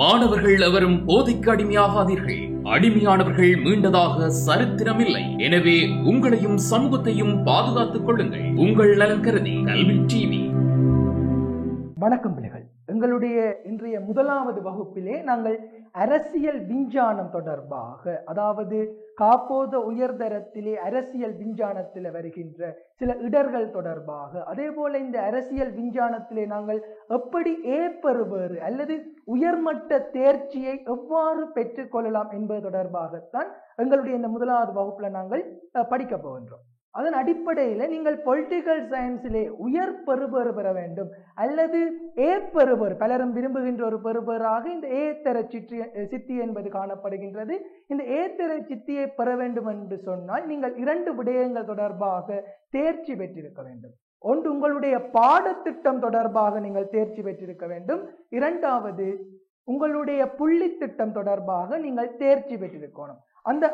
மாணவர்கள் எவரும் போதைக்கு அடிமையாகாதீர்கள். அடிமையானவர்கள் மீண்டதாக சரித்திரமில்லை. எனவே உங்களையும் சமூகத்தையும் பாதுகாத்துக் கொள்ளுங்கள். உங்கள் நலன் கருதி கல்வி டிவி. வணக்கம் பிள்ளைகள். எங்களுடைய இன்றைய முதலாவது வகுப்பிலே நாங்கள் அரசியல் விஞ்ஞானம் தொடர்பாக, அதாவது காப்போத உயர்தரத்திலே அரசியல் விஞ்ஞானத்தில் வருகின்ற சில இடர்கள் தொடர்பாக, அதே போல இந்த அரசியல் விஞ்ஞானத்திலே நாங்கள் எப்படி ஏற்பெறுவேறு அல்லது உயர்மட்ட தேர்ச்சியை எவ்வாறு பெற்றுக்கொள்ளலாம் என்பது தொடர்பாகத்தான் எங்களுடைய இந்த முதலாவது வகுப்புல நாங்கள் படிக்க போகின்றோம். அதன் அடிப்படையில் நீங்கள் பொலிட்டிக்கல் சயின்ஸிலே உயர் பெறுபேறு பெற வேண்டும் அல்லது பெறுபேறு, பலரும் விரும்புகின்ற ஒரு பெறுபேறாக இந்த ஏத்தர சித்தி என்பது காணப்படுகின்றது. இந்த ஏத்தர சித்தியை பெற வேண்டும் என்று சொன்னால் நீங்கள் இரண்டு விடயங்கள் தொடர்பாக தேர்ச்சி பெற்றிருக்க வேண்டும். ஒன்று, உங்களுடைய பாடத்திட்டம் தொடர்பாக நீங்கள் தேர்ச்சி பெற்றிருக்க வேண்டும். இரண்டாவது, உங்களுடைய புள்ளி திட்டம் தொடர்பாக நீங்கள் தேர்ச்சி பெற்றிருக்கணும்.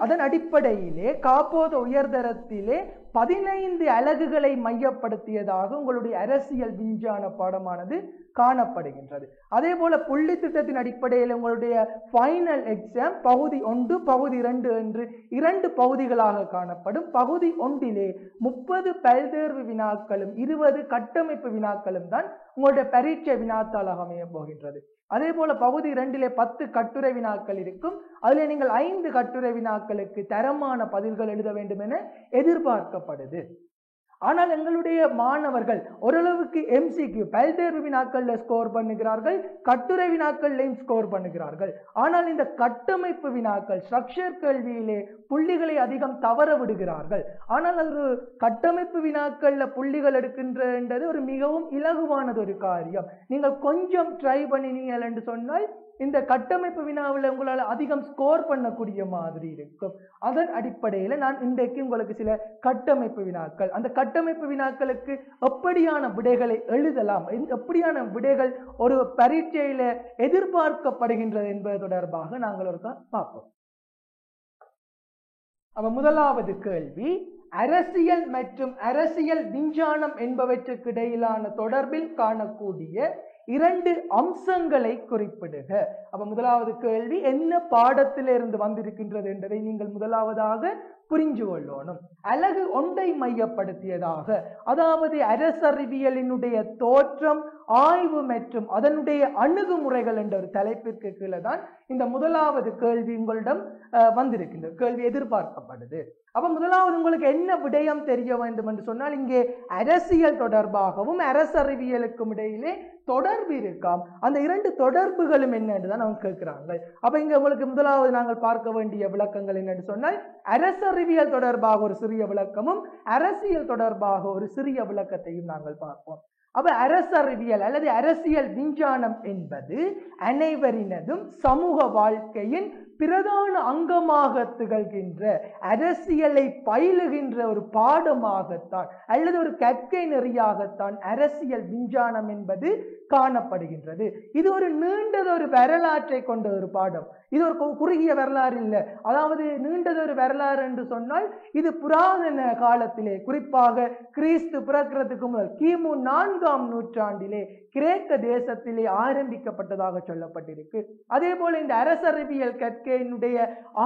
அதன் அடிப்படையிலே காப்போத உயர்தரத்திலே 15 அலகுகளை மையப்படுத்தியதாக உங்களுடைய அரசியல் விஞ்ஞான பாடமானது காணப்படுகின்றது. அதே போல புள்ளி திட்டத்தின் அடிப்படையில் உங்களுடைய ஃபைனல் எக்ஸாம் பகுதி 1 பகுதி 2 என்று 2 பகுதிகளாக காணப்படும். பகுதி 1 30 பல்தேர்வு வினாக்களும் 20 கட்டமைப்பு வினாக்களும் தான் உங்களுடைய பரீட்சை வினாத்தாளாக அமைய போகின்றது. அதே போல பகுதி 2 10 கட்டுரை வினாக்கள் இருக்கும். அதில் நீங்கள் 5 கட்டுரை வினாக்களுக்கு தரமான பதில்கள் எழுத வேண்டும் என எதிர்பார்க்கப்படுது. ஆனால் எங்களுடைய மாணவர்கள் ஓரளவுக்கு MCQ பல்தேர்வு வினாக்கள்ல ஸ்கோர் பண்ணுகிறார்கள், கட்டுரை வினாக்கள்லையும் ஸ்கோர் பண்ணுகிறார்கள். ஆனால் இந்த கட்டமைப்பு வினாக்கள் ஸ்ட்ரக்சர் கேள்வியிலே புள்ளிகளை அதிகம் தவற விடுகிறார்கள். ஆனால் அது கட்டமைப்பு வினாக்கள்ல புள்ளிகள் எடுக்கின்றது ஒரு மிகவும் இலகுவானது ஒரு காரியம். நீங்கள் கொஞ்சம் ட்ரை பண்ணினீர்கள் என்று சொன்னால் இந்த கட்டமைப்பு வினாவில் உங்களால் அதிகம் ஸ்கோர் பண்ணக்கூடிய மாதிரி இருக்கும். அதன் அடிப்படையில் நான் இன்றைக்கு உங்களுக்கு சில கட்டமைப்பு வினாக்கள், அந்த கட்டமைப்பு வினாக்களுக்கு எப்படியான விடைகளை எழுதலாம், எப்படியான விடைகள் ஒரு பரீட்சையில எதிர்பார்க்கப்படுகின்றது என்பது தொடர்பாக நாங்கள் ஒரு பார்ப்போம். அப்ப முதலாவது கேள்வி, அரசியல் மற்றும் அரசியல் விஞ்ஞானம் என்பவற்றுக்கு இடையிலான தொடர்பில் காணக்கூடிய 2 அம்சங்களை குறிப்பிடுக. அப்ப முதலாவது கேள்வி என்ன பாடத்திலிருந்து வந்திருக்கின்றது என்பதை நீங்கள் முதலாவதாக புரிஞ்சு கொள்ளணும். அலகு 1 மையப்படுத்தியதாக, அதாவது அரசறிவியலினுடைய தோற்றம், ஆய்வு மற்றும் அதனுடைய அணுகுமுறைகள் என்ற ஒரு தலைப்பிற்கு கீழே தான் இந்த முதலாவது கேள்வி உங்களிடம் வந்திருக்கின்றது, கேள்வி எதிர்பார்க்கப்படுது. அப்ப முதலாவது உங்களுக்கு என்ன விடயம் தெரிய வேண்டும் என்று சொன்னால், இங்கே அரசியல் தொடர்பாகவும் அரசறிவியலுக்கும் இடையிலே தொடர்பு இருக்காம். அந்த 2 தொடர்புகளும் என்ன என்றுதான் அவங்க கேட்கிறாங்க. அப்ப இங்க உங்களுக்கு முதலாவது நாங்கள் பார்க்க வேண்டிய விளக்கங்கள் என்னன்னு சொன்னால், அரசறிவியல் தொடர்பாக ஒரு சிறிய விளக்கமும் அரசியல் தொடர்பாக ஒரு சிறிய விளக்கத்தையும் நாங்கள் பார்ப்போம். அப்ப அரசறிவியல் அல்லது அரசியல் விஞ்ஞானம் என்பது அனைவரினதும் சமூக வாழ்க்கையின் பிரதான அங்கமாக திகழ்கின்ற, அரசியலை பயிலுகின்ற ஒரு பாடமாகத்தான் அல்லது ஒரு கற்கை நெறியாகத்தான் அரசியல் விஞ்ஞானம் என்பது காணப்படுகின்றது. இது ஒரு நீண்டதொரு வரலாற்றை கொண்ட ஒரு பாடம். இது ஒரு குறுகிய வரலாறு இல்லை. அதாவது நீண்டதொரு வரலாறு என்று சொன்னால் இது புராதன காலத்திலே, குறிப்பாக கிறிஸ்து பிறக்கிறதுக்கு முதல் கிமு 4ஆம் நூற்றாண்டிலே கிரேக்க தேசத்திலே ஆரம்பிக்கப்பட்டதாக சொல்லப்பட்டிருக்கு. அதே போல இந்த அரசறிவியல் கற்கையினுடைய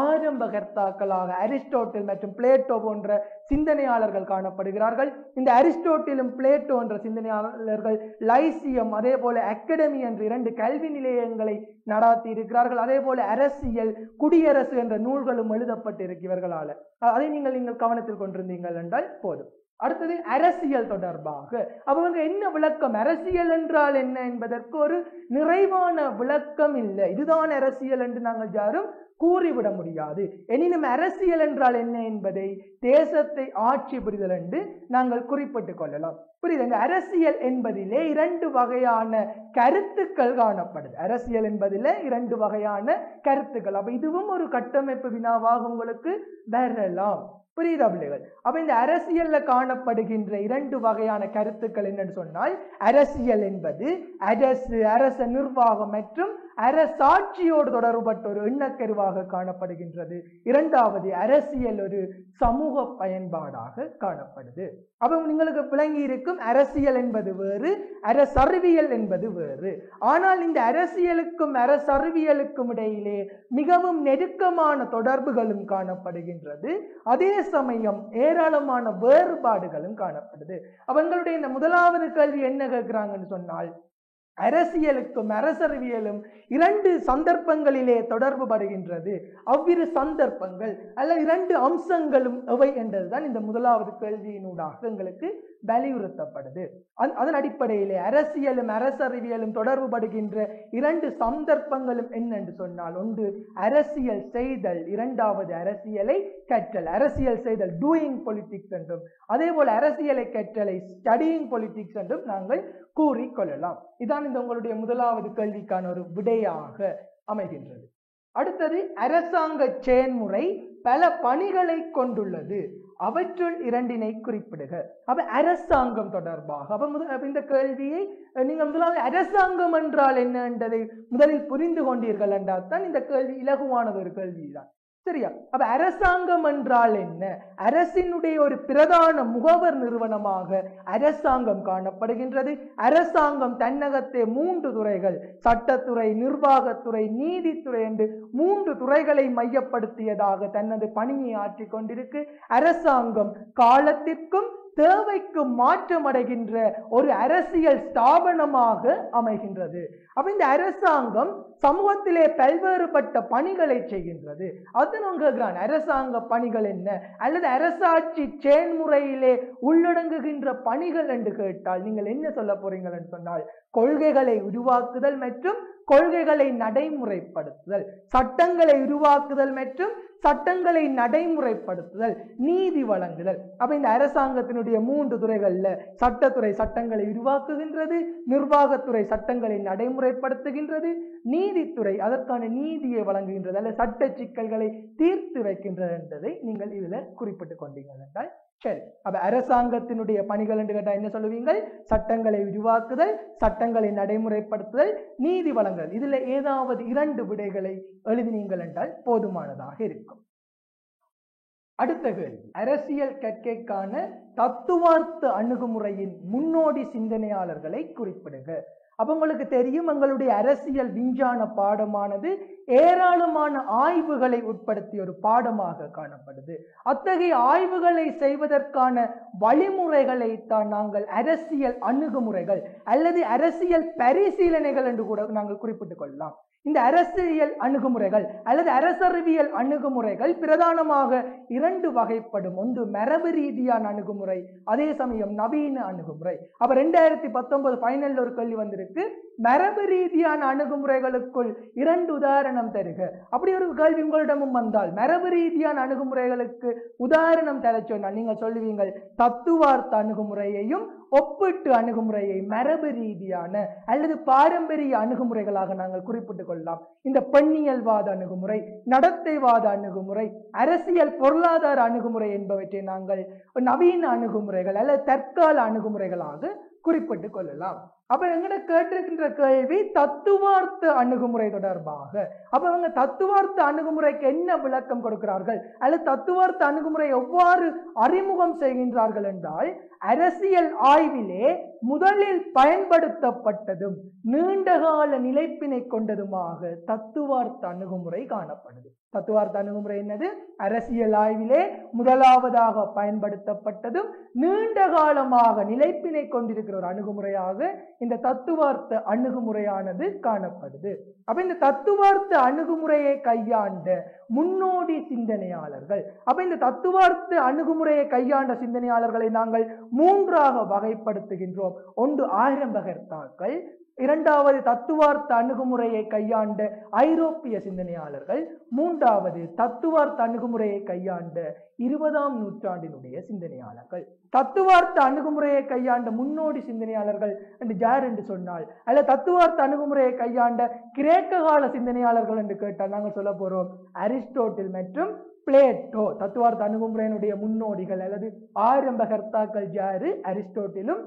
ஆரம்ப கர்த்தாக்களாக அரிஸ்டோட்டில் மற்றும் பிளேட்டோ போன்ற சிந்தனையாளர்கள் காணப்படுகிறார்கள். இந்த அரிஸ்டோட்டிலும் பிளேட்டோ என்ற சிந்தனையாளர்கள் லைசியம் அதே போல அகாடமி என்ற 2 கல்வி நிலையங்களை நடாத்தி இருக்கிறார்கள். அதே போல அரசியல், குடியரசு என்ற நூல்களும் எழுதப்பட்டிருக்கிறவர்களால. அதை நீங்கள் கவனத்தில் கொண்டிருந்தீர்கள் என்றால் போதும். அடுத்தது அரசியல் தொடர்பாக அவங்க என்ன விளக்கம், அரசியல் என்றால் என்ன என்பதற்கு ஒரு நிறைவான விளக்கம் இல்லை. இதுதான் அரசியல் என்று நாங்கள் யாரும் கூறிவிட முடியாது. எனினும் அரசியல் என்றால் என்ன என்பதை தேசத்தை ஆட்சி புரிதல் என்று நாங்கள் குறிப்பிட்டுக் கொள்ளலாம். புரியுது? இந்த அரசியல் என்பதிலே 2 வகையான கருத்துக்கள் காணப்படுது. அரசியல் என்பதிலே 2 வகையான கருத்துக்கள். அப்ப இதுவும் ஒரு கட்டமைப்பு வினாவாக உங்களுக்கு வரலாம். புரியுதா பிள்ளைகள்? அப்ப இந்த அரசியல்ல காணப்படுகின்ற 2 வகையான கருத்துக்கள் என்னன்னு சொன்னால், அரசியல் என்பது அரச நிர்வாகம் மற்றும் அரசாட்சியோடு தொடர்பட்ட ஒரு எண்ணக்கருவாக காணப்படுகின்றது. இரண்டாவது அரசியல் ஒரு சமூக பயன்பாடாக காணப்படுது. அப்ப உங்களுக்கு விளங்கி இருக்கும் அரசியல் என்பது வேறு, அரசறிவியல் என்பது வேறு. ஆனால் இந்த அரசியலுக்கும் அரசறிவியலுக்கும் இடையிலே மிகவும் நெருக்கமான தொடர்புகளும் காணப்படுகின்றது. அதே சமயம் ஏராளமான வேறுபாடுகளும் காணப்படுது. அவங்களுடைய இந்த முதலாவது கேள்வி என்ன கேட்கிறாங்கன்னு சொன்னால், அரசியலுக்கும் அரசறிவியலும் இரண்டு சந்தர்ப்பங்களிலே தொடர்பு படுகின்றது. அவ்விரு சந்தர்ப்பங்கள் அல்ல இரண்டு அம்சங்களும் எவை என்றதுதான் இந்த முதலாவது கேள்வியினூடாக எங்களுக்கு வலியுறுத்தப்படுது. அதன் அடிப்படையிலே அரசியலும் அரசறிவியலும் தொடர்பு படுகின்ற இரண்டு சந்தர்ப்பங்களும் என்னென்று சொன்னால், ஒன்று அரசியல் செய்தல், இரண்டாவது அரசியலை கற்றல். அரசியல் செய்தல் டூயிங் பொலிட்டிக்ஸ் என்றும், அதே போல அரசியலை கற்றலை ஸ்டடியிங் பொலிட்டிக்ஸ் என்றும் நாங்கள் கூறிக்கொள்ளலாம். இதான் இந்த உங்களுடைய முதலாவது கேள்விக்கான ஒரு விடையாக அமைகின்றது. அடுத்தது அரசாங்க செயன்முறை பல பணிகளை கொண்டுள்ளது, அவற்றுள் இரண்டினை குறிப்பிடுக. அப்ப அரசாங்கம் தொடர்பாக அப்ப இந்த கேள்வியை நீங்க முதலாவது அரசாங்கம் என்றால் என்ன என்றதை முதலில் புரிந்து கொண்டீர்கள் என்றால் தான் இந்த கேள்வி இலகுவானது ஒரு கேள்விதான். சரியா? அப்ப அரசாங்கம் என்றால் என்ன? அரசினுடைய ஒரு பிரதான முகவர் நிறுவனமாக அரசாங்கம் காணப்படுகின்றது. அரசாங்கம் தன்னகத்தே 3 துறைகள், சட்டத்துறை, நிர்வாகத்துறை, நீதித்துறை என்று 3 துறைகளை மையப்படுத்தியதாக தனது பணியை ஆற்றிக் கொண்டிருக்கு. அரசாங்கம் காலத்திற்கும் தேவைக்கும் மாற்றமடைகின்ற ஒரு அரசியல் ஸ்தாபனமாக அமைகின்றது. அப்ப இந்த அரசாங்கம் சமூகத்திலே பல்வேறுபட்ட பணிகளை செய்கின்றது. அதன் அரசாங்க பணிகள் என்ன அல்லது அரசாட்சி செயன்முறையிலே உள்ளடங்குகின்ற பணிகள் என்று கேட்டால் நீங்கள் என்ன சொல்ல போறீங்கள் என்று சொன்னால், கொள்கைகளை உருவாக்குதல் மற்றும் கொள்கைகளை நடைமுறைப்படுத்துதல், சட்டங்களை உருவாக்குதல் மற்றும் சட்டங்களை நடைமுறைப்படுத்துதல், நீதி வழங்குதல். அப்ப இந்த அரசாங்கத்தினுடைய 3 துறைகள்ல சட்டத்துறை சட்டங்களை உருவாக்குகின்றது, நிர்வாகத்துறை சட்டங்களை நடைமுறைப்படுத்துகின்றது, நீதித்துறை அதற்கான நீதியை வழங்குகின்றது அல்ல சட்ட சிக்கல்களை தீர்த்து வைக்கின்றது என்பதை நீங்கள் இதுல குறிப்பிட்டுக் கொண்டீர்கள் என்றால் சரி. அப்ப அரசாங்கத்தினுடைய பணிகள் என்று கேட்டால் என்ன சொல்லுவீங்கள்? சட்டங்களை உருவாக்குதல், சட்டங்களை நடைமுறைப்படுத்துதல், நீதி வழங்குதல். இதுல ஏதாவது 2 விடைகளை எழுதினீங்கள் என்றால் போதுமானதாக இருக்கும். அடுத்த கேள்வி, அரசியல் கற்கைக்கான தத்துவார்த்த அணுகுமுறையின் முன்னோடி சிந்தனையாளர்களை குறிப்பிடுக. அப்ப உங்களுக்கு தெரியும், எங்களுடைய அரசியல் விஞ்ஞான பாடமானது ஏராளமான ஆய்வுகளை உட்படுத்திய ஒரு பாடமாக காணப்படுது. அத்தகைய ஆய்வுகளை செய்வதற்கான வழிமுறைகளை தான் நாங்கள் அரசியல் அணுகுமுறைகள் அல்லது அரசியல் பரிசீலனைகள் என்று கூட நாங்கள் குறிப்பிட்டுக் கொள்ளலாம். இந்த அரசியல் அணுகுமுறைகள் அல்லது அரசறிவியல் அணுகுமுறைகள் பிரதானமாக 2 வகைப்படும். ஒன்று மரபு ரீதியான அணுகுமுறை, அதே சமயம் நவீன அணுகுமுறை. அப்ப 2019 ஃபைனல் ஒரு கேள்வி வந்திருக்கு, மரபு ரீதியான அணுகுமுறைகளுக்குள் 2 உதாரணம் தருக. அப்படி ஒரு கேள்வி உங்களிடமும் வந்தால் மரபு ரீதியான அணுகுமுறைகளுக்கு உதாரணம் தர சொன்னால் நீங்கள் சொல்லுவீங்கள் தத்துவார்த்த அணுகுமுறையையும் ஒப்பிட்டு அணுகுமுறையை மரபு ரீதியான அல்லது பாரம்பரிய அணுகுமுறைகளாக நாங்கள் குறிப்பிட்டுக் கொள்ளலாம். இந்த பெண்ணியல்வாத அணுகுமுறை, நடத்தைவாத அணுகுமுறை, அரசியல் பொருளாதார அணுகுமுறை என்பவற்றை நாங்கள் நவீன அணுகுமுறைகள் அல்லது தற்கால அணுகுமுறைகளாக குறிப்பிட்டுக் கொள்ளலாம். அப்ப எங்கட கேட்டிருக்கின்ற கேள்வி தத்துவார்த்த அணுகுமுறை தொடர்பாக. அப்ப அவங்க தத்துவார்த்த அணுகுமுறைக்கு என்ன விளக்கம் கொடுக்கிறார்கள் அல்லது தத்துவார்த்த அணுகுமுறை எவ்வாறு அறிமுகம் செய்கின்றார்கள் என்றால், அரசியல் ஆய்விலே முதலில் பயன்படுத்தப்பட்டதும் நீண்டகால நிலைப்பினை கொண்டதுமாக தத்துவார்த்த அணுகுமுறை காணப்படுது. தத்துவார்த்த அணுகுமுறை என்னது? அரசியல் ஆய்விலே முதலாவதாக பயன்படுத்தப்பட்டதும் நீண்ட காலமாக நிலைப்பினை கொண்டிருக்கிற ஒரு அணுகுமுறையாக இந்த தத்துவார்த்த அணுகுமுறையானது காணப்படுது. அப்ப இந்த தத்துவார்த்த அணுகுமுறையை கையாண்ட முன்னோடி சிந்தனையாளர்கள், அப்ப இந்த தத்துவார்த்த அணுகுமுறையை கையாண்ட சிந்தனையாளர்களை நாங்கள் 3ஆக வகைப்படுத்துகின்றோம். ஒன்று ஆரம்பகர்த்தாக்கள், இரண்டாவது தத்துவார்த்த அணுகுமுறையை கையாண்ட ஐரோப்பிய சிந்தனையாளர்கள், மூன்றாவது தத்துவார்த்த அணுகுமுறையை கையாண்ட 20ஆம் நூற்றாண்டினுடைய சிந்தனையாளர்கள். தத்துவார்த்த அணுகுமுறையை கையாண்ட முன்னோடி சிந்தனையாளர்கள் என்று யார் என்று சொன்னால், அல்ல தத்துவார்த்த அணுகுமுறையை கையாண்ட கிரேக்க கால சிந்தனையாளர்கள் என்று கேட்டால் நாங்கள் சொல்ல போறோம் அரிஸ்டோட்டில் மற்றும் பிளேட்டோ. தத்துவார்த்த அணுகுமுறையினுடைய முன்னோடிகள் அல்லது ஆரம்பகர்த்தாக்கள் யாரு? அரிஸ்டோட்டிலும்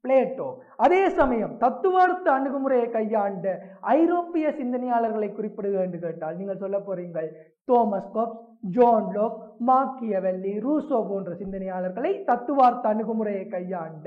பிளேட்டோ. அதே சமயம் தத்துவார்த்த அணுகுமுறையை கையாண்ட ஐரோப்பிய சிந்தனையாளர்களை குறிப்பிடுக என்று கேட்டால் நீங்கள் சொல்ல போறீங்கள் Thomas Hobbes, John Locke, Machiavelli, Rousseau போன்ற சிந்தனையாளர்களை தத்துவார்த்த அணுகுமுறையை கையாண்ட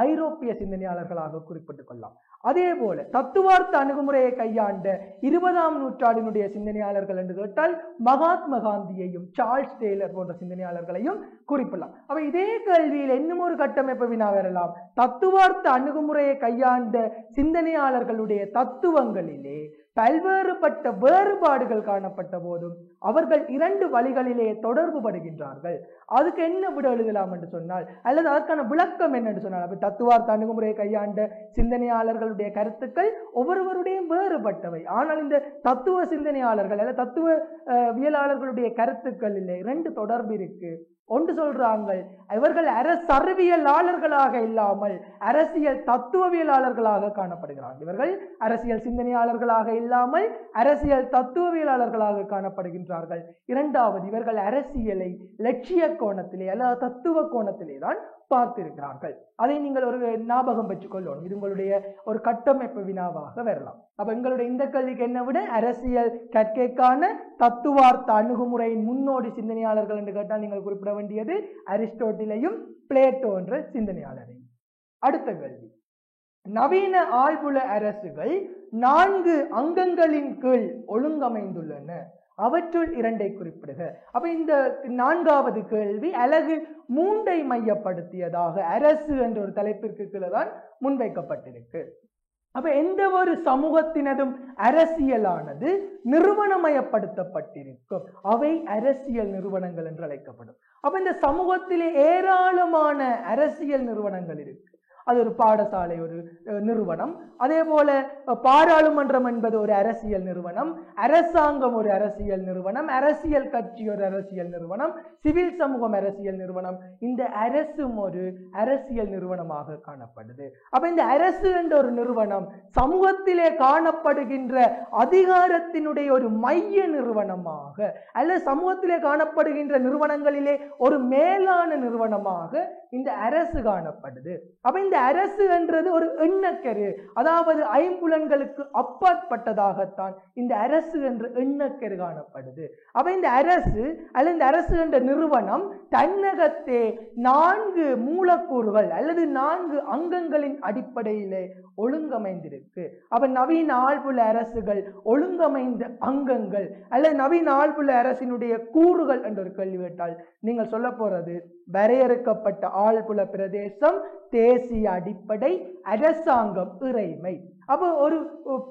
ஐரோப்பிய சிந்தனையாளர்களாக குறிப்பிட்டுக் கொள்ளலாம். அதே போல தத்துவார்த்த அணுகுமுறையை கையாண்ட 20ஆம் நூற்றாண்டினுடைய சிந்தனையாளர்கள் என்று கேட்டால் மகாத்மா காந்தியையும் சார்ல்ஸ் டெய்லர் போன்ற சிந்தனையாளர்களையும் குறிப்பிடலாம். அப்ப இதே கல்வியில் இன்னும் ஒரு கட்டமைப்பு வினா வரலாம். தத்துவார்த்த அணுகுமுறையை கையாண்ட சிந்தனையாளர்களுடைய தத்துவங்களிலே பல்வேறுபட்ட வேறுபாடுகள் காணப்பட்ட போதும் அவர்கள் 2 வழிகளிலே தொடர்பு படுகின்றார்கள். அதுக்கு என்ன விட எழுதலாம் என்று சொன்னால், அல்லது அதற்கான விளக்கம் என்ன சொன்னால், தத்துவார்த்த அணுகுமுறையை கையாண்ட சிந்தனையாளர்களுடைய கருத்துக்கள் ஒவ்வொருவருடைய வேறுபட்டவை. ஆனால் இந்த தத்துவ சிந்தனையாளர்கள் அல்லது தத்துவவியலாளர்களுடைய கருத்துக்களிலே 2 தொடர்பு இருக்கு. ஒன்று சொல்றாங்க, இவர்கள் அரசியலாளர்களாக இல்லாமல் அரசியல் தத்துவவியலாளர்களாக காணப்படுகிறார்கள். இவர்கள் அரசியல் சிந்தனையாளர்களாக இல்லாமல் அரசியல் தத்துவவியலாளர்களாக காணப்படுகின்றார்கள். இரண்டாவது, இவர்கள் அரசியலை லட்சிய கோணத்திலே அல்லது தத்துவ கோணத்திலே தான் பார்த்திருக்கிறார்கள். அதை நீங்கள் ஒரு ஞாபகம் பெற்றுக் கொள்ளணும். இது உங்களுடைய ஒரு கட்டமைப்பு வினாவாக வரலாம். அப்ப எங்களுடைய இந்த கல்விக்கு என்ன விட அரசியல் கற்கைக்கான தத்துவார்த்த அணுகுமுறையின் முன்னோடி சிந்தனையாளர்கள் என்று கேட்டால் நீங்கள் குறிப்பிட வேண்டியது அரிஸ்டோட்டிலையும் பிளேட்டோ என்ற சிந்தனையாளரையும். அடுத்த கேள்வி, நவீன ஆழ்புல அரசுகள் 4 அங்கங்களின் கீழ் ஒழுங்கமைந்துள்ளன, அவற்றுள் 2ஐ குறிப்பிடுக. அப்ப இந்த 4வது கேள்வி அலகு 3ஐ மையப்படுத்தியதாக அரசு என்ற ஒரு தலைப்பிற்கு கீழே தான் முன்வைக்கப்பட்டிருக்கு. அப்ப எந்த ஒரு சமூகத்தினதும் அரசியலானது நிறுவனமயப்படுத்தப்பட்டிருக்கும், அவை அரசியல் நிறுவனங்கள் என்று அழைக்கப்படும். அப்ப இந்த சமூகத்திலே ஏராளமான அரசியல் நிறுவனங்கள் இருக்கு. அது ஒரு பாடசாலை ஒரு நிறுவனம், அதே போல பாராளுமன்றம் என்பது ஒரு அரசியல் நிறுவனம், அரசாங்கம் ஒரு அரசியல் நிறுவனம், அரசியல் கட்சி ஒரு அரசியல் நிறுவனம், சிவில் சமூகம் அரசியல் நிறுவனம். இந்த அரசும் ஒரு அரசியல் நிறுவனமாக காணப்படுது. அப்ப இந்த அரசு என்ற ஒரு நிறுவனம் சமூகத்திலே காணப்படுகின்ற அதிகாரத்தினுடைய ஒரு மைய நிறுவனமாக அல்லது சமூகத்திலே காணப்படுகின்ற நிறுவனங்களிலே ஒரு மேலான நிறுவனமாக இந்த அரசு காணப்படுது. அப்ப இந்த அரசு என்றது ஒரு எண்ணக்கரு, அதாவது ஐம்புலன்களுக்கு அப்பாற்பட்டதாகத்தான் இந்த அரசு என்ற எண்ணக்கரு காணப்படுது. அப்ப இந்த அரசு அல்லது இந்த அரசு என்ற நிறுவனம் தன்னகத்தே 4 மூலக்கூறுகள் அல்லது 4 அங்கங்களின் அடிப்படையிலே ஒழுங்கமைந்திருக்கு. அப்ப நவீன ஆழ்புல அரசுகள் ஒழுங்கமைந்த அங்கங்கள் அல்லது நவீன ஆழ்புல அரசினுடைய கூறுகள் என்ற ஒரு கேள்வி கேட்டால் நீங்கள் சொல்ல போறது வரையறுக்கப்பட்ட ஆழ்புல பிரதேசம், தேசிய அடிப்படை, அரசாங்கம், இறைமை. அப்போ ஒரு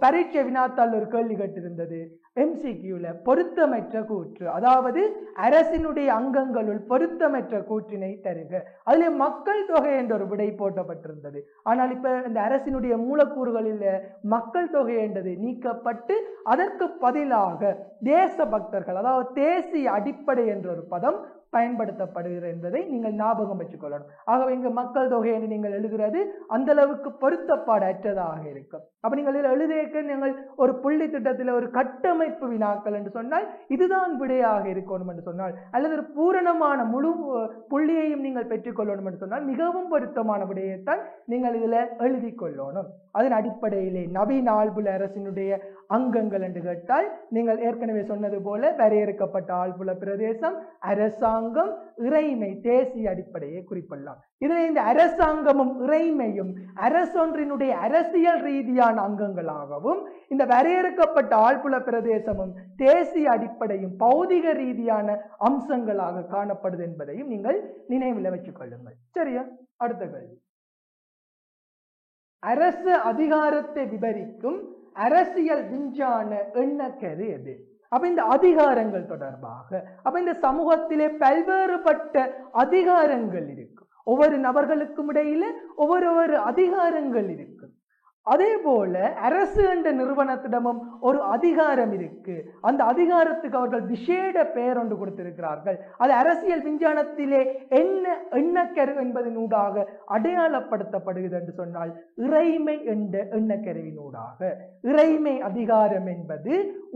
பரீட்சை வினாத்தால் ஒரு கேள்வி கேட்டிருந்தது MCQல பொருத்தமற்ற கூற்று, அதாவது அரசினுடைய அங்கங்களுள் பொருத்தமற்ற கூற்றினை தருக. அதுல மக்கள் தொகை என்ற ஒரு விடை போட்டப்பட்டிருந்தது. ஆனால் இப்ப இந்த அரசினுடைய மூலக்கூறுகளில் மக்கள் தொகை என்றது நீக்கப்பட்டு அதற்கு பதிலாக தேசபக்தர்கள், அதாவது தேசிய அடிப்படை என்ற ஒரு பதம் பயன்படுத்தப்படுகிறது என்பதை நீங்கள் ஞாபகம் வச்சுக் கொள்ளணும். ஆகவே இங்கு மக்கள் தொகை என்று நீங்கள் எழுதுகிறது அந்த அளவுக்கு பொருத்தப்பாடு அற்றதாக இருக்கும். அப்ப நீங்கள் எழுதியிருக்க நீங்கள் ஒரு புள்ளி திட்டத்தில் ஒரு கட்டமைப்பு வினாக்கள் என்று சொன்னால் இதுதான் விடையாக இருக்கணும் என்று சொன்னால், அல்லது ஒரு பூரணமான முழு புள்ளியையும் நீங்கள் பெற்றுக்கொள்ளணும் என்று சொன்னால் மிகவும் பொருத்தமான விடையைத்தான் நீங்கள் இதில் எழுதி கொள்ளணும். அதன் அடிப்படையிலே நவீன ஆழ்புல அரசினுடைய அங்கங்கள் என்று கேட்டால் நீங்கள் ஏற்கனவே சொன்னது போல வரையறுக்கப்பட்ட ஆழ்புல பிரதேசம், அரசாங்கம், இறைமை, தேசிய அடிப்படையை குறிப்பிடலாம். இதில் இந்த அரசாங்கமும் இறைமையும் அரசொன்றினுடைய அரசியல் ரீதியான அங்கங்களாகவும் இந்த வரையறுக்கப்பட்ட ஆழ்புல பிரதேசமும் தேசிய அடிப்படையும் பௌதிக ரீதியான அம்சங்களாக காணப்படுது என்பதையும் நீங்கள் நினைவில் வச்சுக் கொள்ளுங்கள். சரியா? அடுத்த கேள்வி, அரசு அதிகாரத்தை விவரிக்கும் அரசியல் விஞ்ஞான எண்ணக்கரு எது? அப்ப இந்த அதிகாரங்கள் தொடர்பாக அப்ப இந்த சமூகத்திலே பல்வேறுபட்ட அதிகாரங்கள் இருக்கு. ஒவ்வொரு நபர்களுக்கும் இடையில ஒவ்வொரு அதிகாரங்கள் இருக்கு. அதே போல அரசு என்ற நிறுவனத்திடமும் ஒரு அதிகாரம் இருக்கு. அந்த அதிகாரத்துக்கு அவர்கள் விசேட பெயர் ஒன்று கொடுத்திருக்கிறார்கள். அது அரசியல் விஞ்ஞானத்திலே என்ன எண்ணக்கரு என்பதனூடாக அடையாளப்படுத்தப்படுகிறது என்று சொன்னால் இறைமை என்ற எண்ணக்கருவினூடாக. இறைமை அதிகாரம் என்பது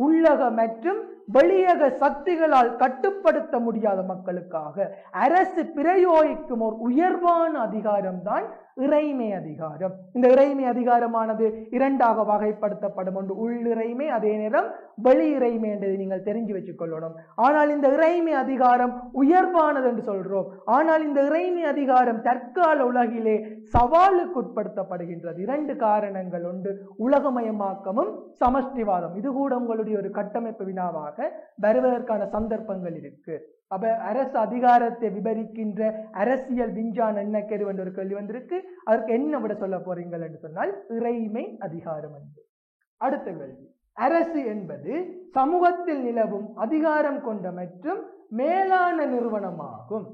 உள்ளக மற்றும் வெளியக சக்திகளால் கட்டுப்படுத்த முடியாத மக்களுக்காக அரசு பிரயோகிக்கும் ஒரு உயர்வான அதிகாரம் தான் இறைமை அதிகாரம். இந்த இறைமை அதிகாரமானது இரண்டாக வகைப்படுத்தப்படும். ஒன்று உள்ளிறைமை, அதே நேரம் வெளி இறைமை என்றதை நீங்கள் தெரிஞ்சு வச்சுக் கொள்ளணும். ஆனால் இந்த இறைமை அதிகாரம் உயர்வானது என்று சொல்றோம். ஆனால் இந்த இறைமை அதிகாரம் தற்கால உலகிலே சவாலுக்கு உட்படுத்தப்படுகின்றது. இரண்டு காரணங்கள். ஒன்று உலகமயமாக்கமும் சமஷ்டிவாதம். இது கூட உங்களுடைய ஒரு கட்டமைப்பு வினாவாக வருவதற்கான சந்தர்ப்பங்கள் இருக்கு. அப்ப அரசு அதிகாரத்தை விபரிக்கின்ற அரசியல் விஞ்ஞான எண்ணக்கரு என்ற ஒரு கேள்வி வந்திருக்கு. அதற்கு என்ன விட சொல்ல போறீங்கள் என்று சொன்னால் இறைமை அதிகாரம் என்று. அடுத்த கேள்வி, அரசு என்பது சமூகத்தில் நிலவும் அதிகாரம் கொண்ட மற்றும் மேலான நிறுவனமாகும்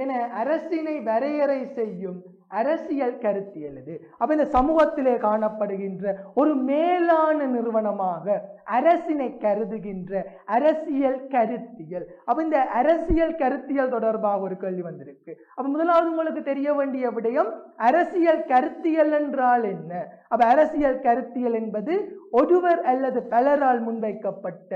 என அரசினை வரையறை செய்யும் அரசியல் கருத்தியல் இது. அப்ப இந்த சமூகத்திலே காணப்படுகின்ற ஒரு மேலான நிறுவனமாக அரசினை கருதுகின்ற அரசியல் கருத்தியல். அப்ப இந்த அரசியல் கருத்தியல் தொடர்பாக ஒரு கேள்வி வந்திருக்கு. அப்ப முதலாவது உங்களுக்கு தெரிய வேண்டிய விடயம், அரசியல் கருத்தியல் என்றால் என்ன? அப்ப அரசியல் கருத்தியல் என்பது ஒருவர் அல்லது பலரால் முன்வைக்கப்பட்ட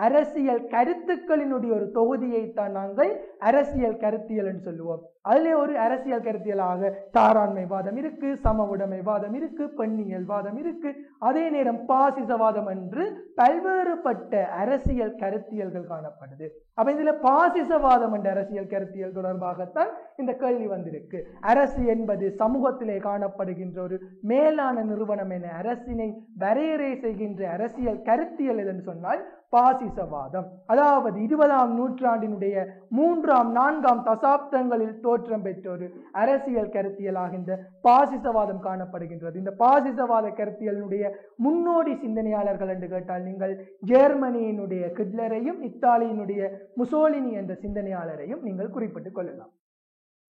அரசியல் கருத்துக்களினுடைய ஒரு தொகுதியை தான் நாங்கள் அரசியல் கருத்தியல் என்று சொல்லுவோம். அதிலே ஒரு அரசியல் கருத்தியலாக தாராண்மைவாதம் இருக்கு, சம உடைமைவாதம் இருக்கு, பெண்ணியல் வாதம் இருக்கு, அதே நேரம் பாசிசவாதம் என்று பல்வேறுபட்ட அரசியல் கருத்தியல்கள் காணப்படுது. அப்ப இதுல பாசிசவாதம் என்ற அரசியல் கருத்தியல் தொடர்பாகத்தான் இந்த கேள்வி வந்திருக்கு. அரசு என்பது சமூகத்திலே காணப்படுகின்ற ஒரு மேலான நிறுவனம் என அரசினை வரையறை செய்கின்ற அரசியல் கருத்தியல் என்று சொன்னால் பாசிசவாதம். அதாவது 20ஆம் நூற்றாண்டினுடைய 3ஆம் 4ஆம் தசாப்தங்களில் தோற்றம் பெற்ற ஒரு அரசியல் கருத்தியலாக இந்த பாசிசவாதம் காணப்படுகின்றது. இந்த பாசிசவாத கருத்தியலினுடைய முன்னோடி சிந்தனையாளர்கள் என்று கேட்டால் நீங்கள் ஜெர்மனியினுடைய ஹிட்லரையும் இத்தாலியினுடைய முசோலினி என்ற சிந்தனையாளரையும் நீங்கள் குறிப்பிட்டுக் கொள்ளலாம்.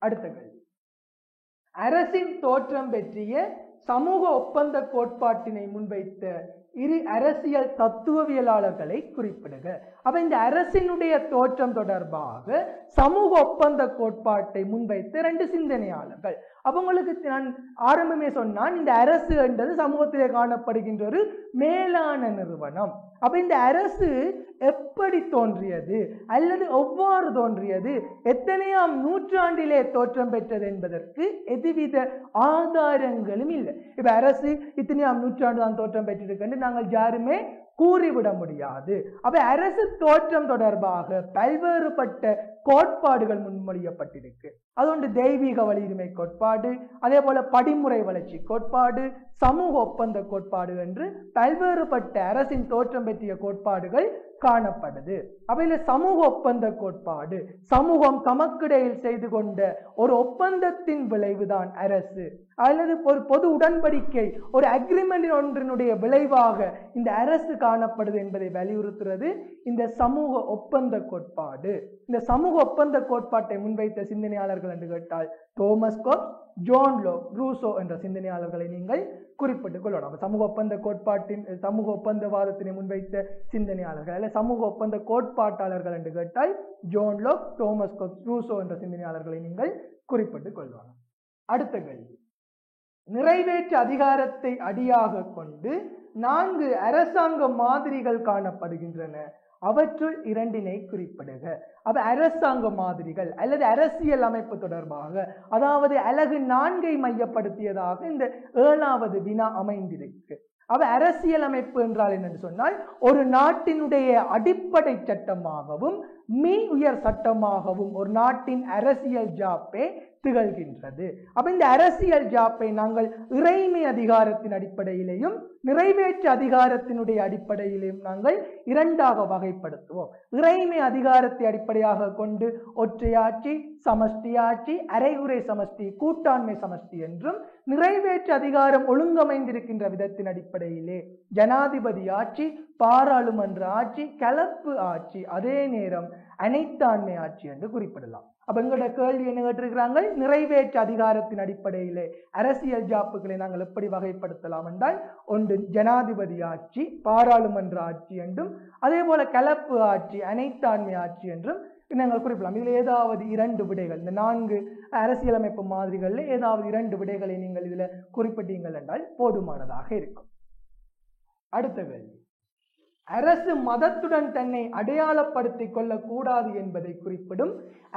அடுத்த கேள்வி, அரசின் தோற்றம் பற்றிய சமூக ஒப்பந்த கோட்பாட்டினை முன்வைத்த இரு அரசியல் தத்துவவியலாளர்களை குறிப்பிடுக. அப்ப இந்த அரசினுடைய தோற்றம் தொடர்பாக சமூக ஒப்பந்த கோட்பாட்டை முன்வைத்த இரண்டு சிந்தனையாளர்கள். அவங்களுக்கு நான் ஆரம்பமே சொன்னான், இந்த அரசு என்றது சமூகத்திலே காணப்படுகின்ற ஒரு மேலான நிறுவனம். அப்ப இந்த அரசு எப்படி தோன்றியது அல்லது எவ்வாறு தோன்றியது, எத்தனையாம் நூற்றாண்டிலே தோற்றம் பெற்றது என்பதற்கு எதுவித ஆதாரங்களும் இல்லை. இப்ப அரசு இத்தனையாம் நூற்றாண்டு தான் தோற்றம் பெற்றிருக்கு நாங்கள் யாருமே கூறிவிட முடியாது. அப்ப அரசு தோற்றம் தொடர்பாக பல்வேறுபட்ட கோட்பாடுகள் முன்மொழியப்பட்டிருக்கு. அது ஒன்று தெய்வீக வலியுரிமை கோட்பாடு, அதே போல படிமுறை வளர்ச்சி கோட்பாடு, சமூக ஒப்பந்த கோட்பாடு என்று பல்வேறுபட்ட அரசின் தோற்றம் பற்றிய கோட்பாடுகள் காணப்படுது. அப்ப இந்த சமூக ஒப்பந்த கோட்பாடு சமூகம் தமக்கிடையில் செய்து கொண்ட ஒரு ஒப்பந்தத்தின் விளைவுதான் அரசு, அல்லது ஒரு பொது உடன்படிக்கை, ஒரு அக்ரிமெண்ட் ஒன்றினுடைய விளைவாக இந்த அரசு காணப்படுது என்பதை வலியுறுத்துறது இந்த சமூக ஒப்பந்த கோட்பாடு. இந்த சமூக ஒப்பந்த கோட்பாட்டை முன்வைத்த சிந்தனையாளர்கள் என்று கேட்டால் Thomas Hobbes, John Locke, Rousseau என்ற சிந்தனையாளர்களை நீங்கள் குறிப்பிட்டுக் கொள்ளணும். சமூக ஒப்பந்த கோட்பாட்டின் சமூக ஒப்பந்தவாதத்தினை முன்வைத்த சிந்தனையாளர்கள் அல்ல சமூக ஒப்பந்த கோட்பாட்டாளர்கள் என்று கேட்டால் John Locke, Thomas Hobbes, Rousseau என்ற சிந்தனையாளர்களை நீங்கள் குறிப்பிட்டுக் கொள்ளணும். அடுத்த கேள்வி, நிறைவேற்று அதிகாரத்தை அடியாக கொண்டு 4 அரசாங்க மாதிரிகள் காணப்படுகின்றன, அவற்றுள் 2 குறிப்பிடுக. அப்ப அரசாங்க மாதிரிகள் அல்லது அரசியல் அமைப்பு தொடர்பாக, அதாவது அலகு 4 மையப்படுத்தியதாக இந்த 7வது வினா அமைந்திருக்கு. அப்ப அரசியல் அமைப்பு என்றால் என்னன்னு சொன்னால் ஒரு நாட்டினுடைய அடிப்படை சட்டமாகவும் உயர் சட்டமாகவும் ஒரு நாட்டின் அரசியல் ஜாப்பே திகழ்கின்றது. அப்ப இந்த அரசியல் ஜாப்பை நாங்கள் இறைமை அதிகாரத்தின் அடிப்படையிலேயும் நிறைவேற்று அதிகாரத்தினுடைய அடிப்படையிலேயும் நாங்கள் 2ஆக வகைப்படுத்துவோம். இறைமை அதிகாரத்தை அடிப்படையாக கொண்டு ஒற்றையாட்சி, சமஷ்டி ஆட்சி, அரைகுறை சமஷ்டி, கூட்டாண்மை சமஷ்டி என்றும், நிறைவேற்று அதிகாரம் ஒழுங்கமைந்திருக்கின்ற விதத்தின் அடிப்படையிலே ஜனாதிபதி ஆட்சி, பாராளுமன்ற ஆட்சி, கலப்பு ஆட்சி, அதே நேரம் அனைத்தாண்மை ஆட்சி என்று குறிப்பிடலாம். அப்ப எங்களோட கேள்வி என்ன கேட்டிருக்கிறாங்க, நிறைவேற்று அதிகாரத்தின் அடிப்படையிலே அரசியல் ஜாப்புகளை நாங்கள் எப்படி வகைப்படுத்தலாம் என்றால் ஒன்று ஜனாதிபதி ஆட்சி, பாராளுமன்ற ஆட்சி என்றும், அதே போல கலப்பு ஆட்சி, அனைத்தாண்மை ஆட்சி என்றும் நாங்கள் குறிப்பிடலாம். இதில் ஏதாவது 2 விடைகள், இந்த 4 அரசியலமைப்பு மாதிரிகளில் ஏதாவது 2 விடைகளை நீங்கள் இதில் குறிப்பிட்டீங்கள் என்றால் போதுமானதாக இருக்கும். அடுத்த கேள்வி, அரசு மதத்துடன் தன்னை அடையாளப்படுத்திக் கொள்ளக்கூடாது என்பதை குறிப்பிடும்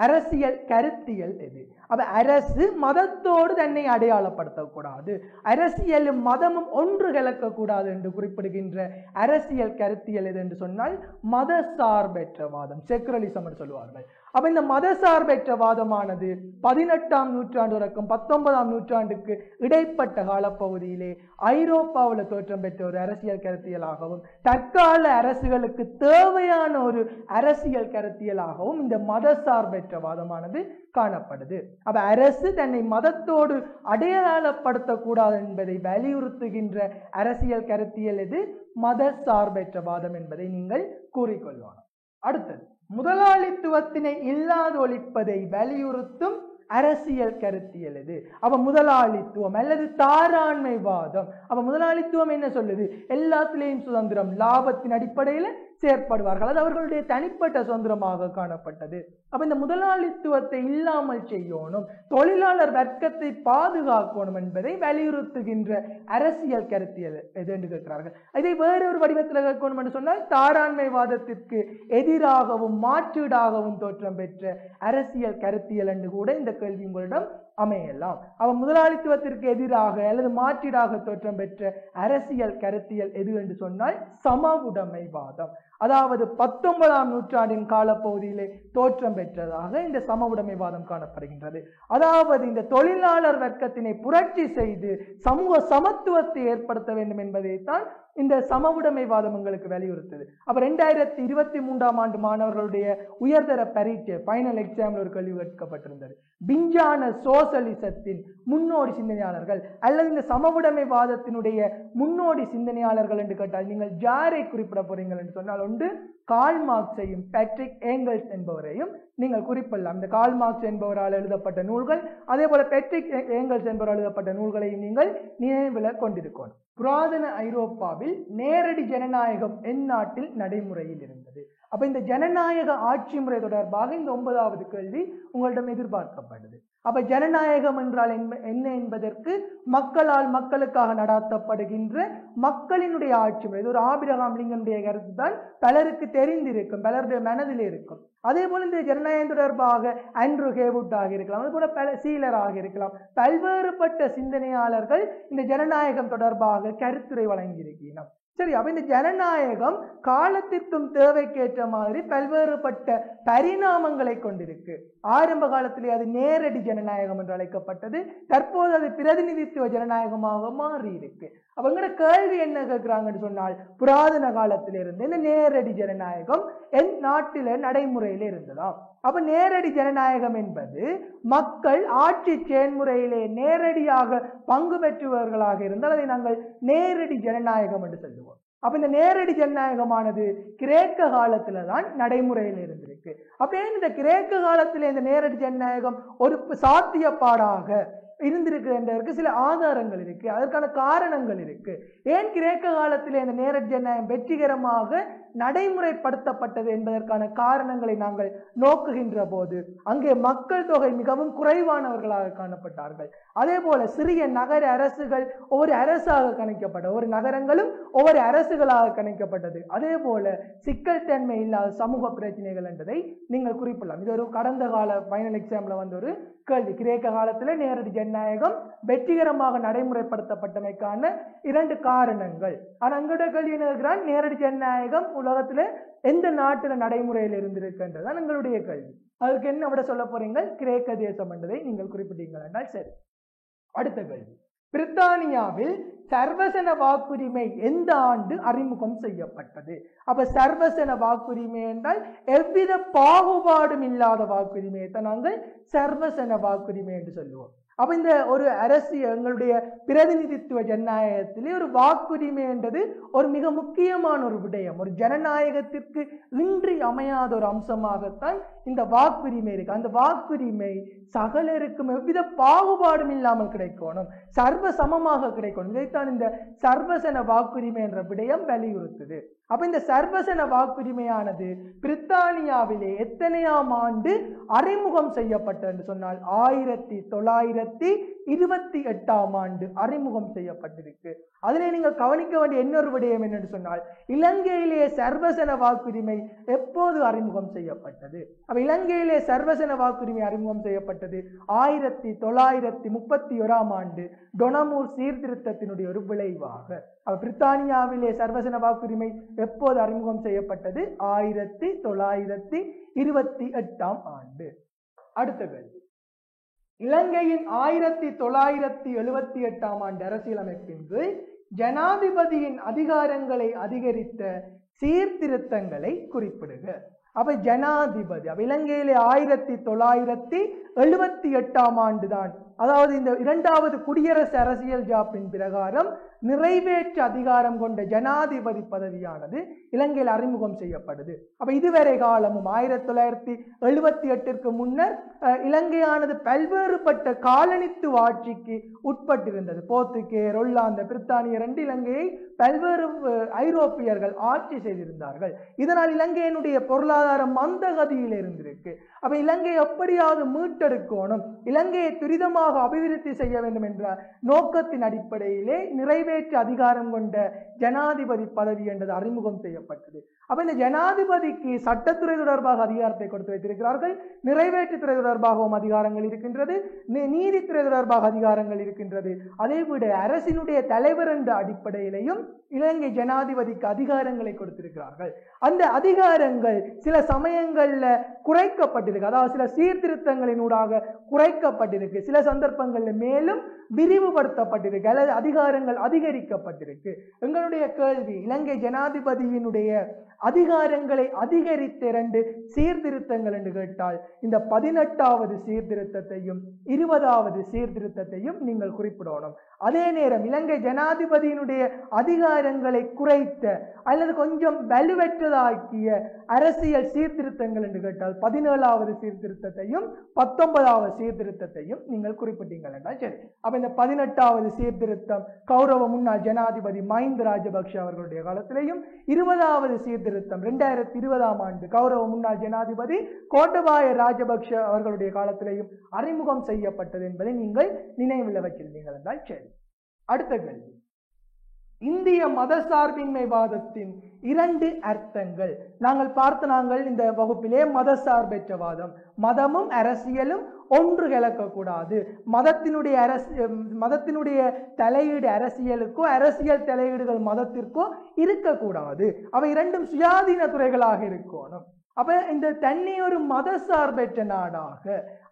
அரசியல் கருத்தியல் எது? அப்ப அரசு மதத்தோடு தன்னை அடையாளப்படுத்தக்கூடாது, அரசியலும் மதமும் ஒன்று கலக்கக்கூடாது என்று குறிப்பிடுகின்ற அரசியல் கருத்தியல் எது என்று சொன்னால் மதசார்பற்றவாதம், செக்குலரிசம் என்று சொல்லுவார்கள். அப்ப இந்த மதசார்பற்றவாதமானது 18ஆம் நூற்றாண்டு வரைக்கும் 19ஆம் நூற்றாண்டுக்கு இடைப்பட்ட காலப்பகுதியிலே ஐரோப்பாவில் தோற்றம் பெற்ற ஒரு அரசியல் கருத்தியலாகவும் தற்கால அரசுகளுக்கு தேவையான ஒரு அரசியல் கருத்தியலாகவும் இந்த மதசார்பற்றவாதமானது காணப்படுது. அப்ப அரசு தன்னை மதத்தோடு அடையாளப்படுத்தக்கூடாது என்பதை வலியுறுத்துகின்ற அரசியல் கருத்தியல் எது? மதசார்பற்றவாதம் என்பதை நீங்கள் கூறிக்கொள்ளலாம். அடுத்தது, முதலாளித்துவத்தினை இல்லாதொழிப்பதை வலியுறுத்தும் அரசியல் கருத்தியல் எது? அப்ப முதலாளித்துவம் அல்லது தாராண்மைவாதம். அப்ப முதலாளித்துவம் என்ன சொல்லுது? எல்லாத்திலேயும் சுதந்திரம், லாபத்தின் அடிப்படையில் செயற்படுவார்கள், அது அவர்களுடைய தனிப்பட்ட சுதந்திரமாக காணப்பட்டது. அப்ப இந்த முதலாளித்துவத்தை இல்லாமல் செய்யணும், தொழிலாளர் வர்க்கத்தை பாதுகாக்கணும் என்பதை வலியுறுத்துகின்ற அரசியல் கருத்தியல் எது என்று கேட்கிறார்கள். இதை வேறொரு வடிவத்தில் கேட்கணும் என்று சொன்னால் தாராண்மைவாதத்திற்கு எதிராகவும் மாற்றீடாகவும் தோற்றம் பெற்ற அரசியல் கருத்தியல் என்று கூட இந்த கேள்வி உங்களிடம் அமையலாம். அவன் முதலாளித்துவத்திற்கு எதிராக அல்லது மாற்றீடாக தோற்றம் பெற்ற அரசியல் கருத்தியல் எது என்று சொன்னால் சமவுடைமைவாதம். அதாவது 19ஆம் நூற்றாண்டின் காலப்பகுதியிலே தோற்றம் பெற்றதாக இந்த சமவுடைமைவாதம் காணப்படுகின்றது. அதாவது இந்த தொழிலாளர் வர்க்கத்தினை புரட்சி செய்து சமூக சமத்துவத்தை ஏற்படுத்த வேண்டும் என்பதைத்தான் இந்த சமவுடைமைவாதம் எங்களுக்கு வலியுறுத்துது. அப்ப 2023ஆம் ஆண்டு மாணவர்களுடைய உயர்தர பரீட்சை ஃபைனல் எக்ஸாம்ல ஒரு கேள்வி கேட்கப்பட்டிருந்தது. விஞ்ஞான சோசலிசத்தின் முன்னோடி சிந்தனையாளர்கள் அல்லது இந்த சமவுடைமைவாதத்தினுடைய முன்னோடி சிந்தனையாளர்கள் என்று கேட்டால் நீங்கள் யாரை குறிப்பிட போறீங்கள் என்று சொன்னால் ஒன்று கார்ல் மார்க்ஸையும் பேட்ரிக் ஏங்கல்ஸ் என்பவரையும் நீங்கள் குறிப்பிடலாம். இந்த கார்ல் மார்க்ஸ் என்பவரால் எழுதப்பட்ட நூல்கள், அதே போல பேட்ரிக் ஏங்கல்ஸ் என்பவரால் எழுதப்பட்ட நூல்களையும் நீங்கள் நினைவில் கொண்டிருக்கணும். புராதன ஐரோப்பாவில் நேரடி ஜனநாயகம் எந்நாட்டில் நடைமுறையில் இருந்தது. அப்ப இந்த ஜனநாயக ஆட்சி முறை தொடர்பாக இந்த 9வது கேள்வி உங்களிடம் எதிர்பார்க்கப்படுது. அப்ப ஜனநாயகம் என்றால் என்ன என்பதற்கு மக்களால் மக்களுக்காக நடத்தப்படுகின்ற மக்களினுடைய ஆட்சி முறை. இது ஒரு ஆபிரகாம் லிங்கனுடைய கருத்து தான் பலருக்கு தெரிந்திருக்கும், பலருடைய மனதில் இருக்கும். அதே போல இந்த ஜனநாயகம் தொடர்பாக ஆண்ட்ரூ ஹேவுட் ஆக இருக்கலாம், அதே போல பல சீலராக இருக்கலாம், பல்வேறுபட்ட சிந்தனையாளர்கள் இந்த ஜனநாயகம் தொடர்பாக கருத்துரை வழங்கியிருக்கிறார். சரி, அப்ப இந்த ஜனநாயகம் காலத்திற்கும் தேவைக்கேற்ற மாதிரி பல்வேறுபட்ட பரிணாமங்களை கொண்டிருக்கு. ஆரம்ப காலத்திலே அது நேரடி ஜனநாயகம் என்று அழைக்கப்பட்டது, தற்போது அது பிரதிநிதித்துவ ஜனநாயகமாக மாறி இருக்கு. அவங்களோட கேள்வி என்ன கேட்கிறாங்கன்னு சொன்னால் புராதன காலத்திலிருந்து இந்த நேரடி ஜனநாயகம் என் நாட்டில நடைமுறையில இருந்ததாம். அப்ப நேரடி ஜனநாயகம் என்பது மக்கள் ஆட்சி செயல்முறையிலே நேரடியாக பங்கு பெற்றுவர்களாக இருந்தால் அதை நாங்கள் நேரடி ஜனநாயகம் என்று சொல்லுவோம். அப்ப இந்த நேரடி ஜனநாயகமானது கிரேக்க காலத்துல தான் நடைமுறையில் இருந்திருக்கு. அப்ப இந்த கிரேக்க காலத்துல இந்த நேரடி ஜனநாயகம் ஒரு சாத்தியப்பாடாக இருந்திருக்கு என்பதற்கு சில ஆதாரங்கள் இருக்கு, அதற்கான காரணங்கள் இருக்கு. ஏன் கிரேக்க காலத்தில் இந்த நேரடி ஜனநாயகம் வெற்றிகரமாக நடைமுறைப்படுத்தப்பட்டது என்பதற்கான காரணங்களை நாங்கள் நோக்குகின்ற போது அங்கே மக்கள் தொகை மிகவும் குறைவானவர்களாக காணப்பட்டார்கள். அதே போல சிறிய நகர அரசுகள் ஒவ்வொரு அரசாக கணிக்கப்பட்டது, ஒவ்வொரு நகரங்களும் ஒவ்வொரு அரசுகளாக கணிக்கப்பட்டது. அதே போல சிக்கல் தன்மை இல்லாத சமூக பிரச்சனைகள் என்பதை நீங்கள் குறிப்பிடலாம். இது ஒரு கடந்த கால ஃபைனல் எக்ஸாம்ல வந்த ஒரு கேள்வி. கிரேக்க காலத்தில் நேரடி ஜனநாயகம் வெற்றிகரமாக நடைமுறைப்படுத்தப்பட்டமைக்கான 2 காரணங்கள். ஆனா அங்கோட கேள்வி என்ன இருக்கிறான், நேரடி ஜனநாயகம் உலகத்துல எந்த நாட்டுல நடைமுறையில் இருந்திருக்கின்றதான் எங்களுடைய கேள்வி. அதுக்கு என்ன விட சொல்ல போறீங்க, கிரேக்க தேசம் என்பதை நீங்கள் குறிப்பிட்டீங்கள் என்றால் சரி. அடுத்த கேள்வி, பிரித்தானியாவில் சர்வசன வாக்குரிமை எந்த ஆண்டு அறிமுகம் செய்யப்பட்டது? அப்ப சர்வசன வாக்குரிமை என்றால் எவ்வித பாகுபாடும் இல்லாத வாக்குரிமையை தான் நாங்கள் சர்வசன வாக்குரிமை என்று சொல்லுவோம். அப்ப இந்த ஒரு அரசியல் எங்களுடைய பிரதிநிதித்துவ ஜனநாயகத்திலே ஒரு வாக்குரிமை என்றது ஒரு மிக முக்கியமான ஒரு விடயம். ஒரு ஜனநாயகத்திற்கு இன்றி அமையாத ஒரு அம்சமாகத்தான் இந்த வாக்குரிமை இருக்கு. அந்த வாக்குரிமை சகலருக்கும் எவ்வித பாகுபாடும் இல்லாமல் கிடைக்கணும், சர்வ சமமாக கிடைக்கணும். இதைத்தான் இந்த சர்வசன வாக்குரிமை என்ற விடயம் வலியுறுத்துது. அப்ப இந்த சர்வசன வாக்குரிமையானது பிரித்தானியாவிலே எத்தனையாம் ஆண்டு அறிமுகம் செய்யப்பட்டது என்று சொன்னால் 1905 1928 அறிமுகம் செய்யப்பட்டிருக்கு. அதிலே நீங்கள் கவனிக்க வேண்டிய இன்னொரு விடயம் என்னென்று சொன்னால், இலங்கையிலே சர்வசன வாக்குரிமை எப்போது அறிமுகம் செய்யப்பட்டது? அப்ப இலங்கையிலே சர்வசன வாக்குரிமை அறிமுகம் செய்யப்பட்டது 1931 டொனமூர் சீர்திருத்தத்தினுடைய ஒரு விளைவாக. பிரித்தானியாவிலே சர்வசன வாக்குரிமை எப்போது அறிமுகம் செய்யப்பட்டது? 1928. அடுத்த கேள்வி, இலங்கையின் 1978 அரசியலமைப்பின் கீழ் ஜனாதிபதியின் அதிகாரங்களை அதிகரித்த சீர்திருத்தங்களை குறிப்பிடுக. அப்ப ஜனாதிபதி இலங்கையிலே 1978 தான், அதாவது இந்த இரண்டாவது குடியரசு அரசியல் ஜாப்பின் பிரகாரம் நிறைவேற்று அதிகாரம் கொண்ட ஜனாதிபதி பதவியானது இலங்கையில் அறிமுகம் செய்யப்படுது. அப்ப இதுவரை காலமும் 1978 முன்னர் இலங்கையானது பல்வேறுபட்ட காலனித்துவ ஆட்சிக்கு உட்பட்டிருந்தது. போர்த்துகேயர், ஒல்லாந்து, பிரித்தானியர் என்று இலங்கையை பல்வேறு ஐரோப்பியர்கள் ஆட்சி செய்திருந்தார்கள். இதனால் இலங்கையினுடைய பொருளாதாரம் மந்தகதியில் இருந்திருக்கு. அப்ப இலங்கை எப்படியாவது மீட்டெடுக்கணும், இலங்கையை துரிதமாக அபிவிருத்தி செய்ய வேண்டும் என்ற நோக்கத்தின் அடிப்படையிலே நிறைவேற்று அதிகாரம் கொண்ட ஜனாதிபதி பதவி என்றது அறிமுகம் செய்யப்பட்டது. அப்ப இந்த ஜனாதிபதிக்கு சட்டத்துறை தொடர்பாக அதிகாரத்தை கொடுத்து வைத்திருக்கிறார்கள், நிறைவேற்றுத்துறை தொடர்பாகவும் அதிகாரங்கள் இருக்கின்றது, நீதித்துறை தொடர்பாக அதிகாரங்கள் இருக்கின்றது. அதே விட அரசினுடைய தலைவர் என்ற அடிப்படையிலையும் இலங்கை ஜனாதிபதிக்கு அதிகாரங்களை கொடுத்திருக்கிறார்கள். அந்த அதிகாரங்கள் சில சமயங்கள்ல குறைக்கப்பட்டிருக்கு, அதாவது சில சீர்திருத்தங்களினூடாக குறைக்கப்பட்டிருக்கு, சில சந்தர்ப்பங்கள்ல மேலும் விரிவுபடுத்தப்பட்டிருக்கு அல்லது அதிகாரங்கள் அதிகரிக்கப்பட்டிருக்கு. எங்களுடைய கேள்வி, இலங்கை ஜனாதிபதியினுடைய அதிகாரங்களை அதிகரித்த 2 சீர்திருத்தங்கள் என்று கேட்டால் இந்த 18வது சீர்திருத்தத்தையும் 20வது சீர்திருத்தத்தையும் நீங்கள் குறிப்பிடணும். அதே நேரம் இலங்கை ஜனாதிபதியினுடைய அதிகாரங்களை குறைத்த அல்லது கொஞ்சம் வலுவற்றதாக்கிய அரசியல் சீர்திருத்தங்கள் என்று கேட்டால் 17வது சீர்திருத்தத்தையும் 19வது சீர்திருத்தத்தையும் நீங்கள் குறிப்பிட்டீங்கள் என்றால் சரி. அப்ப இந்த 18வது சீர்திருத்தம் கௌரவ முன்னாள் ஜனாதிபதி மஹிந்த ராஜபக்ஷ அவர்களுடைய காலத்திலேயும், 20வது சீர்திருத்தம் 2020 கௌரவ முன்னாள் ஜனாதிபதி கோட்டபாய ராஜபக்ஷ அவர்களுடைய காலத்திலேயும் அறிமுகம் செய்யப்பட்டது என்பதை நீங்கள் நினைவில் வச்சிருந்தீர்கள் என்றால் சரி. அடுத்த கேள்வி, இந்திய மதசார்பின்மைவாதத்தின் 2 அர்த்தங்கள். நாங்கள் இந்த வகுப்பிலே மதசார்பற்றவாதம், மதமும் அரசியலும் ஒன்று கலக்கக்கூடாது, மதத்தினுடைய தலையீடு அரசியலுக்கோ அரசியல் தலையீடுகள் மதத்திற்கோ இருக்கக்கூடாது. அவை இரண்டும் சுயாதீன துறைகளாக இருக்கணும். அப்ப இந்த தன்னை ஒரு மதசார்பற்ற நாடாக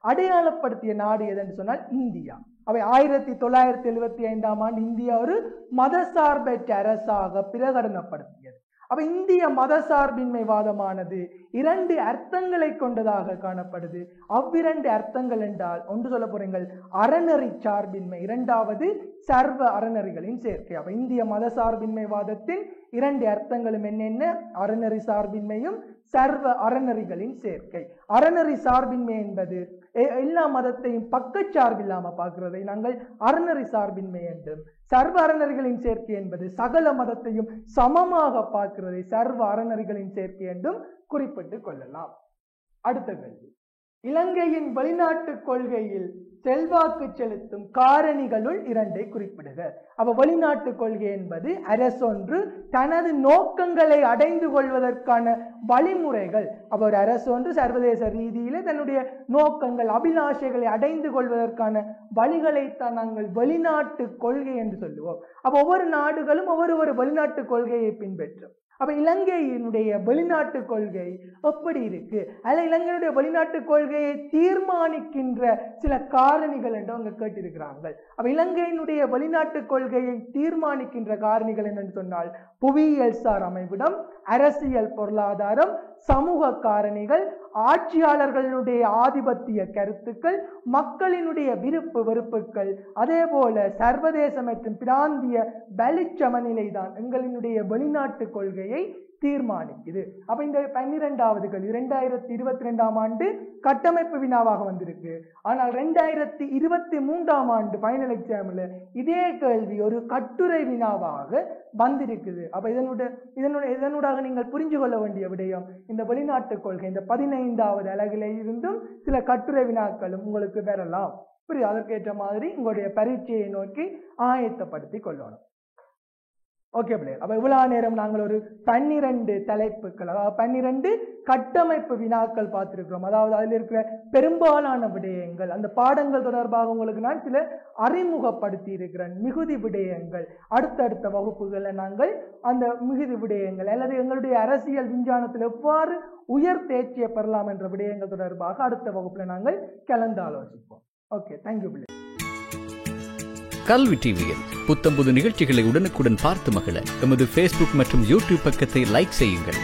அடையாளப்படுத்திய நாடு எதுன்னு சொன்னால் இந்தியா. அவை 1975 இந்தியா ஒரு மதசார்பற்ற அரசாக பிரகடனப்படுத்தியது. அப்ப இந்திய மதசார்பின்மைவாதமானது 2 அர்த்தங்களை கொண்டதாக காணப்படுது. அவ்விரண்டு அர்த்தங்கள் என்றால், ஒன்று சொல்ல போறீங்கள் அறநெறி சார்பின்மை, இரண்டாவது சர்வ அறநெறிகளின் சேர்க்கை. அப்ப இந்திய மதசார்பின்மைவாதத்தின் 2 அர்த்தங்களும் என்னென்ன? அறநெறி சார்பின்மையும் சர்வ அறநெறிகளின் சேர்க்கை. அறநெறி சார்பின்மை என்பது எல்லா மதத்தையும் பக்கச்சார்பில்லாம பார்க்கிறதை நாங்கள் அறநெறி சார்பின்மை என்றும், சர்வ அறநெறிகளின் சேர்க்கை என்பது சகல மதத்தையும் சமமாக பார்க்கிறதை சர்வ அறநெறிகளின் சேர்க்கை என்றும் குறிப்பிட்டுக் கொள்ளலாம். அடுத்த கேள்வி, இலங்கையின் வெளிநாட்டு கொள்கையில் செல்வாக்கு செலுத்தும் காரணிகளுள் 2 குறிப்பிடுக. அப்ப வெளிநாட்டு கொள்கை என்பது அரசொன்று தனது நோக்கங்களை அடைந்து கொள்வதற்கான வழிமுறைகள். அப்ப ஒரு அரசொன்று சர்வதேச ரீதியிலே தன்னுடைய நோக்கங்கள் அபிலாஷைகளை அடைந்து கொள்வதற்கான வழிகளைத்தான் நாங்கள் வெளிநாட்டு கொள்கை என்று சொல்லுவோம். அப்ப ஒவ்வொரு நாடுகளும் ஒவ்வொரு வெளிநாட்டு கொள்கையை பின்பற்றும். அப்ப இலங்கையினுடைய வெளிநாட்டு கொள்கை எப்படி இருக்கு, அல்ல இலங்கையினுடைய வெளிநாட்டு கொள்கையை தீர்மானிக்கின்ற சில காரணிகள் என்று அவங்க கேட்டிருக்கிறாங்க. அப்ப இலங்கையினுடைய வெளிநாட்டு கொள்கையை தீர்மானிக்கின்ற காரணிகள் என்னன்னு சொன்னால், புவியியல் சார் அமைவிடம், அரசியல் பொருளாதாரம், சமூக காரணிகள், ஆட்சியாளர்களுடைய ஆதிபத்திய கருத்துக்கள், மக்களினுடைய விருப்பு வெறுப்புகள், அதே போல சர்வதேச மற்றும் பிராந்திய வலிச்சமநிலை தான் எங்களினுடைய வெளிநாட்டு கொள்கையை தீர்மானிக்குது. அப்ப இந்த 12வது கேள்வி 2022 கட்டமைப்பு வினாவாக வந்திருக்கு. ஆனால் 2023 ஃபைனல் எக்ஸாம்ல இதே கேள்வி ஒரு கட்டுரை வினாவாக வந்திருக்குது. அப்ப இதனூடாக நீங்கள் புரிஞ்சு கொள்ள வேண்டிய விடயம், இந்த வெளிநாட்டு கொள்கை இந்த 15வது அலகில இருந்தும் சில கட்டுரை வினாக்களும் உங்களுக்கு வரலாம். புரியுது? அதற்கேற்ற மாதிரி உங்களுடைய பரீட்சையை நோக்கி ஆயத்தப்படுத்தி கொள்ளணும். ஓகே பிள்ளைகள், அப்ப இவ்வளவு நேரம் நாங்கள் ஒரு 12 தலைப்புகள், அதாவது 12 கட்டமைப்பு வினாக்கள் பார்த்திருக்கிறோம். அதாவது அதில் இருக்கிற பெரும்பாலான விடயங்கள், அந்த பாடங்கள் தொடர்பாக உங்களுக்கு நான் சில அறிமுகப்படுத்தி இருக்கிறேன். மிகுதி விடயங்கள் அடுத்தடுத்த வகுப்புகளில் நாங்கள் அந்த மிகுதி விடயங்கள் அல்லது எங்களுடைய அரசியல் விஞ்ஞானத்தில் எவ்வாறு உயர் தேர்ச்சியை பெறலாம் என்ற விடயங்கள் தொடர்பாக அடுத்த வகுப்புல நாங்கள் கலந்து ஆலோசிப்போம். ஓகே, தேங்க்யூ பிள்ளை. கல்வி டிவியில் புத்தம்புது நிகழ்ச்சிகளை உடனுக்குடன் பார்த்து மகிழ எமது Facebook மற்றும் YouTube பக்கத்தை லைக் செய்யுங்கள்.